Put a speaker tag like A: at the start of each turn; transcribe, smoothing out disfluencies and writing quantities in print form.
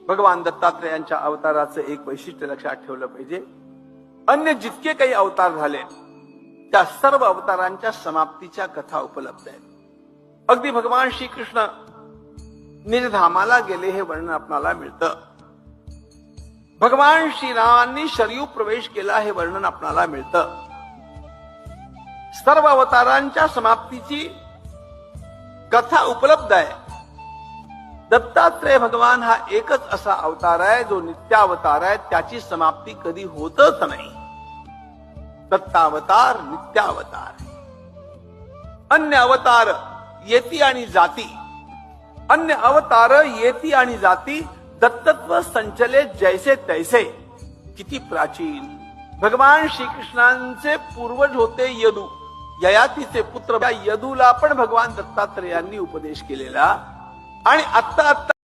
A: भगवान दत्तात्रेयांच्या अवताराचं एक वैशिष्ट्य लक्षात ठेवलं पाहिजे। अन्य जितके काही अवतार झाले त्या सर्व अवतारांच्या समाप्तीच्या कथा उपलब्ध आहेत। अगदी भगवान श्रीकृष्ण निजधामाला गेले हे वर्णन आपल्याला मिळतं। भगवान श्रीरामांनी शरयू प्रवेश केला हे वर्णन आपल्याला मिळतं। सर्व अवतारांच्या समाप्तीची कथा उपलब्ध आहे। दत्तात्रेय भगवान हा एकच असा अवतार आहे जो नित्यावतार आहे, त्याची समाप्ती कधी होतच नाही। दत्तावतार नित्यावतार। अन्य अवतार येती आणि जाती, अन्य अवतार येती आणि जाती, दत्तत्व संचले जैसे तैसे। किती प्राचीन। भगवान श्रीकृष्णांचे पूर्वज होते यदू, ययातीचे पुत्र। त्या यदूला पण भगवान दत्तात्रेयांनी उपदेश केलेला आणि आत्ता